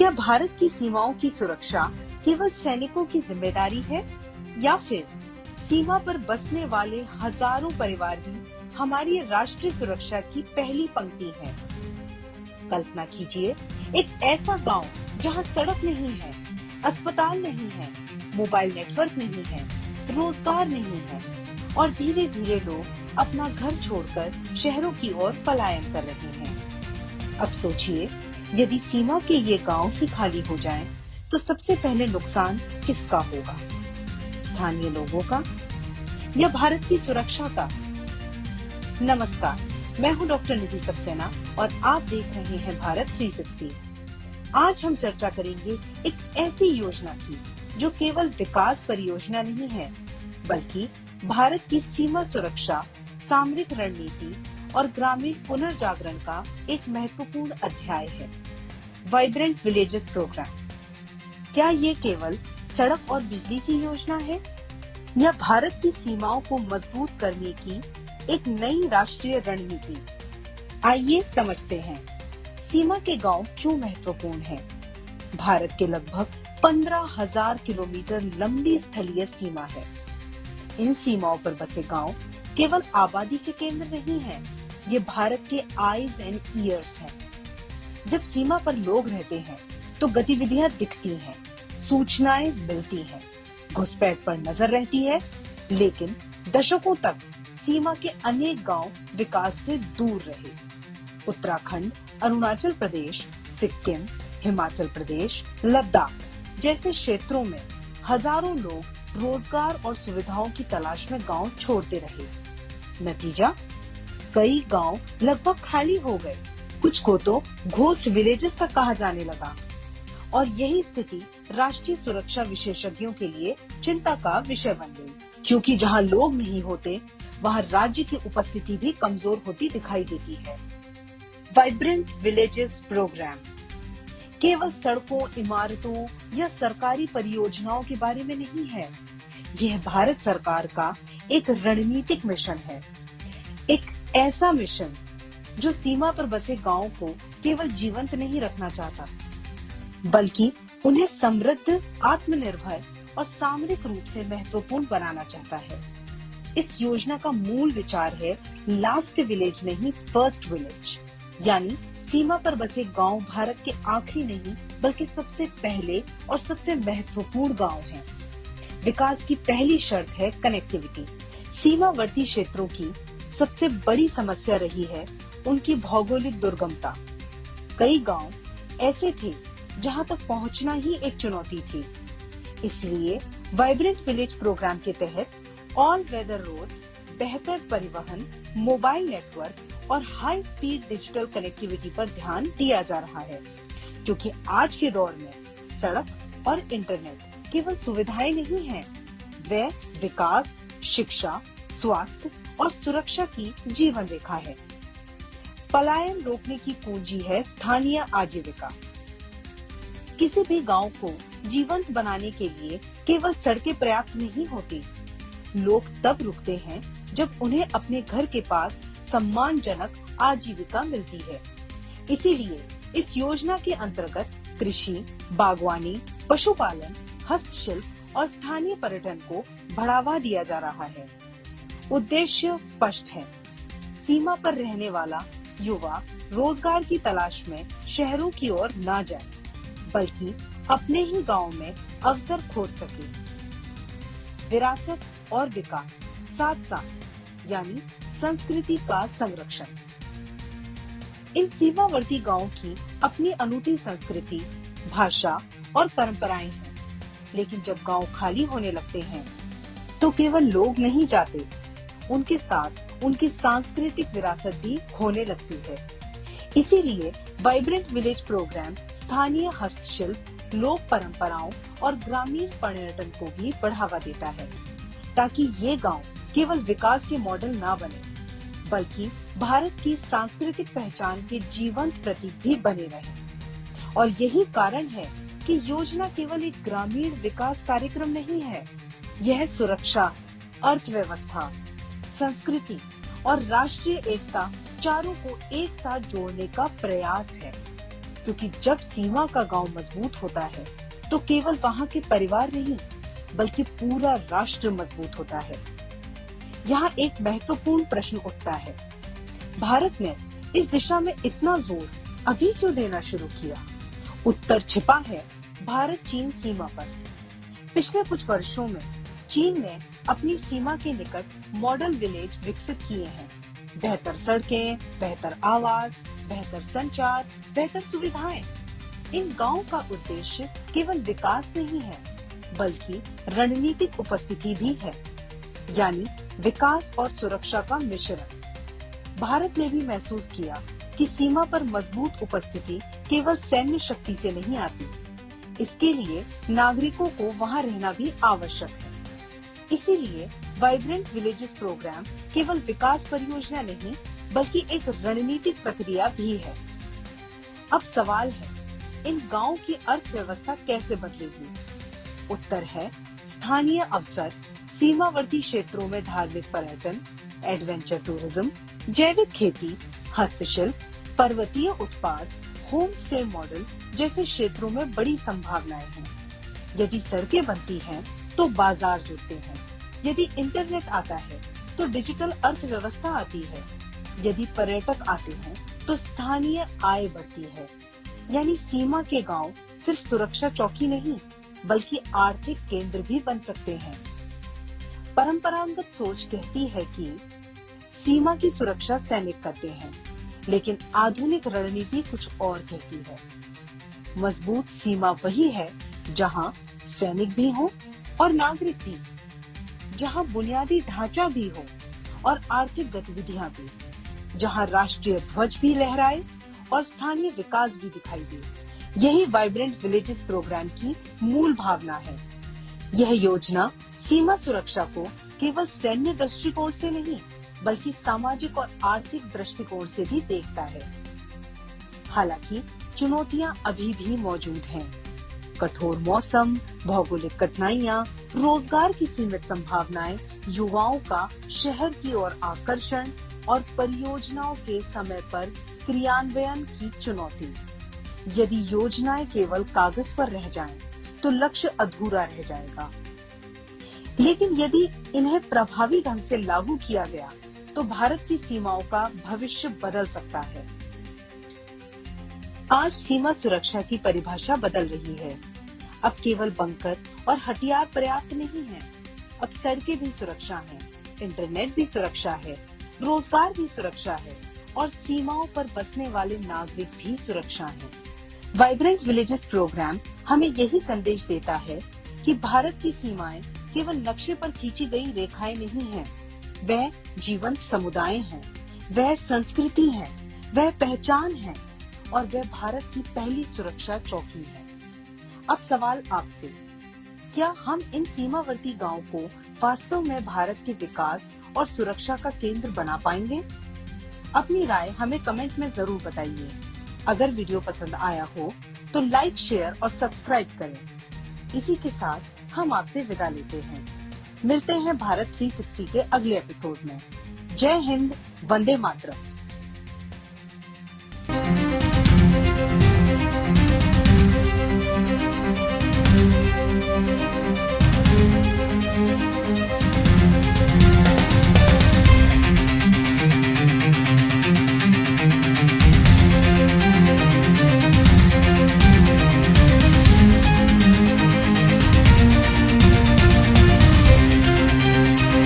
क्या भारत की सीमाओं की सुरक्षा केवल सैनिकों की जिम्मेदारी है या फिर सीमा पर बसने वाले हजारों परिवार भी हमारी राष्ट्रीय सुरक्षा की पहली पंक्ति है? कल्पना कीजिए एक ऐसा गांव जहां सड़क नहीं है, अस्पताल नहीं है, मोबाइल नेटवर्क नहीं है, रोजगार नहीं है और धीरे धीरे लोग अपना घर छोड़कर शहरों की ओर पलायन कर रहे हैं। अब सोचिए, यदि सीमा के ये गांव ही खाली हो जाएं, तो सबसे पहले नुकसान किसका होगा? स्थानीय लोगों का या भारत की सुरक्षा का? नमस्कार, मैं हूं डॉक्टर निधि सक्सेना और आप देख रहे हैं भारत 360। आज हम चर्चा करेंगे एक ऐसी योजना की जो केवल विकास परियोजना नहीं है, बल्कि भारत की सीमा सुरक्षा, सामरिक रणनीति और ग्रामीण पुनर्जागरण का एक महत्वपूर्ण अध्याय है। Vibrant villages programme. क्या ये केवल सड़क और बिजली की योजना है या भारत की सीमाओं को मजबूत करने की एक नई राष्ट्रीय रणनीति? आइए समझते हैं, सीमा के गांव क्यों महत्वपूर्ण हैं। भारत के लगभग 15,000 किलोमीटर लंबी स्थलीय सीमा है। इन सीमाओं पर बसे गांव केवल आबादी के केंद्र नहीं हैं, ये भारत के आईज एंड ईयर्स हैं। जब सीमा पर लोग रहते हैं तो गतिविधियां दिखती हैं, सूचनाएं मिलती हैं, घुसपैठ पर नजर रहती है, लेकिन दशकों तक सीमा के अनेक गांव विकास से दूर रहे। उत्तराखंड, अरुणाचल प्रदेश, सिक्किम, हिमाचल प्रदेश, लद्दाख जैसे क्षेत्रों में हजारों लोग रोजगार और सुविधाओं की तलाश में गांव छोड़ते रहे। नतीजा, कई गांव लगभग खाली हो गए, कुछ को तो घोस्ट विलेजेस तक कहा जाने लगा और यही स्थिति राष्ट्रीय सुरक्षा विशेषज्ञों के लिए चिंता का विषय बन गई, क्योंकि जहां लोग नहीं होते वहां राज्य की उपस्थिति भी कमजोर होती दिखाई देती है। वाइब्रेंट विलेजेस प्रोग्राम केवल सड़कों, इमारतों या सरकारी परियोजनाओं के बारे में नहीं है। यह भारत सरकार का एक रणनीतिक मिशन है, एक ऐसा मिशन जो सीमा पर बसे गांवों को केवल जीवंत नहीं रखना चाहता, बल्कि उन्हें समृद्ध, आत्मनिर्भर और सामरिक रूप से महत्वपूर्ण बनाना चाहता है। इस योजना का मूल विचार है लास्ट विलेज नहीं, फर्स्ट विलेज, यानी सीमा पर बसे गांव भारत के आखिरी नहीं बल्कि सबसे पहले और सबसे महत्वपूर्ण गांव हैं। विकास की पहली शर्त है कनेक्टिविटी। सीमावर्ती क्षेत्रों की सबसे बड़ी समस्या रही है उनकी भौगोलिक दुर्गमता। कई गांव ऐसे थे जहां तक पहुंचना ही एक चुनौती थी। इसलिए वाइब्रेंट विलेज प्रोग्राम के तहत ऑल वेदर रोड्स, बेहतर परिवहन, मोबाइल नेटवर्क और हाई स्पीड डिजिटल कनेक्टिविटी पर ध्यान दिया जा रहा है, क्योंकि आज के दौर में सड़क और इंटरनेट केवल सुविधाएं नहीं हैं, वे विकास, शिक्षा, स्वास्थ्य और सुरक्षा की जीवन रेखा है। पलायन रोकने की कुंजी है स्थानीय आजीविका। किसी भी गांव को जीवंत बनाने के लिए केवल सड़कें पर्याप्त नहीं होती। लोग तब रुकते हैं जब उन्हें अपने घर के पास सम्मानजनक आजीविका मिलती है। इसीलिए इस योजना के अंतर्गत कृषि, बागवानी, पशुपालन, हस्तशिल्प और स्थानीय पर्यटन को बढ़ावा दिया जा रहा है। उद्देश्य स्पष्ट है, सीमा पर रहने वाला युवा रोजगार की तलाश में शहरों की ओर न जाए, बल्कि अपने ही गांव में अवसर खोज सके। विरासत और विकास साथ साथ, यानी संस्कृति का संरक्षण। इन सीमावर्ती गांवों की अपनी अनूठी संस्कृति, भाषा और परंपराएं हैं, लेकिन जब गांव खाली होने लगते हैं तो केवल लोग नहीं जाते, उनके साथ उनकी सांस्कृतिक विरासत भी खोने लगती है। इसीलिए वाइब्रेंट विलेज प्रोग्राम स्थानीय हस्तशिल्प, लोक परंपराओं और ग्रामीण पर्यटन को भी बढ़ावा देता है, ताकि ये गांव केवल विकास के मॉडल ना बने, बल्कि भारत की सांस्कृतिक पहचान के जीवंत प्रतीक भी बने रहे। और यही कारण है कि योजना केवल एक ग्रामीण विकास कार्यक्रम नहीं है, यह सुरक्षा, अर्थव्यवस्था, संस्कृति और राष्ट्रीय एकता चारों को एक साथ जोड़ने का प्रयास है। क्योंकि जब सीमा का गांव मजबूत होता है तो केवल वहां के परिवार नहीं बल्कि पूरा राष्ट्र मजबूत होता है। यहाँ एक महत्वपूर्ण प्रश्न उठता है, भारत ने इस दिशा में इतना जोर अभी क्यों देना शुरू किया? उत्तर छिपा है भारत चीन सीमा पर। पिछले कुछ वर्षों में चीन ने अपनी सीमा के निकट मॉडल विलेज विकसित किए हैं। बेहतर सड़कें, बेहतर आवास, बेहतर संचार, बेहतर सुविधाएं। इन गांवों का उद्देश्य केवल विकास नहीं है बल्कि रणनीतिक उपस्थिति भी है, यानी विकास और सुरक्षा का मिश्रण। भारत ने भी महसूस किया कि सीमा पर मजबूत उपस्थिति केवल सैन्य शक्ति से नहीं आती, इसके लिए नागरिकों को वहां रहना भी आवश्यक है। इसीलिए वाइब्रेंट विलेजेस प्रोग्राम केवल विकास परियोजना नहीं बल्कि एक रणनीतिक प्रक्रिया भी है। अब सवाल है, इन गांवों की अर्थव्यवस्था कैसे बदलेगी? उत्तर है स्थानीय अवसर, सीमावर्ती क्षेत्रों में धार्मिक पर्यटन, एडवेंचर टूरिज्म, जैविक खेती, हस्तशिल्प, पर्वतीय उत्पाद, होम स्टे मॉडल जैसे क्षेत्रों में बड़ी संभावनाएं हैं। यदि सड़कें बनती हैं तो बाजार जुड़ते हैं, यदि इंटरनेट आता है तो डिजिटल अर्थव्यवस्था आती है, यदि पर्यटक आते हैं तो स्थानीय आय बढ़ती है। यानी सीमा के गांव सिर्फ सुरक्षा चौकी नहीं बल्कि आर्थिक केंद्र भी बन सकते हैं। परंपरागत सोच कहती है कि सीमा की सुरक्षा सैनिक करते हैं, लेकिन आधुनिक रणनीति कुछ और कहती है। मजबूत सीमा वही है जहां सैनिक भी हो और नागरिक भी, जहां बुनियादी ढांचा भी हो और आर्थिक गतिविधियां भी, जहां राष्ट्रीय ध्वज भी लहराए और स्थानीय विकास भी दिखाई दे। यही वाइब्रेंट विलेजेस प्रोग्राम की मूल भावना है। यह योजना सीमा सुरक्षा को केवल सैन्य दृष्टिकोण से नहीं बल्कि सामाजिक और आर्थिक दृष्टिकोण से भी देखता है। हालांकि चुनौतियां अभी भी मौजूद हैं। कठोर मौसम, भौगोलिक कठिनाइयां, रोजगार की सीमित संभावनाएं, युवाओं का शहर की ओर आकर्षण और परियोजनाओं के समय पर क्रियान्वयन की चुनौती। यदि योजनाएं केवल कागज पर रह जाएं, तो लक्ष्य अधूरा रह जाएगा। लेकिन यदि इन्हें प्रभावी ढंग से लागू किया गया, तो भारत की सीमाओं का भविष्य बदल सकता है। आज सीमा सुरक्षा की परिभाषा बदल रही है। अब केवल बंकर और हथियार पर्याप्त नहीं है। अब सड़कें भी सुरक्षा हैं, इंटरनेट भी सुरक्षा है, रोजगार भी सुरक्षा है और सीमाओं पर बसने वाले नागरिक भी सुरक्षा हैं। वाइब्रेंट विलेजेस प्रोग्राम हमें यही संदेश देता है कि भारत की सीमाएं केवल नक्शे पर खींची गई रेखाएं नहीं हैं, वह जीवंत समुदाय हैं, वह संस्कृति है, वह पहचान है और वह भारत की पहली सुरक्षा चौकी है। अब सवाल आपसे, क्या हम इन सीमावर्ती गांवों को वास्तव में भारत के विकास और सुरक्षा का केंद्र बना पाएंगे? अपनी राय हमें कमेंट में जरूर बताइए। अगर वीडियो पसंद आया हो तो लाइक, शेयर और सब्सक्राइब करें। इसी के साथ हम आपसे विदा लेते हैं। मिलते हैं भारत 360 के अगले एपिसोड में। जय हिंद, वंदे मातरम।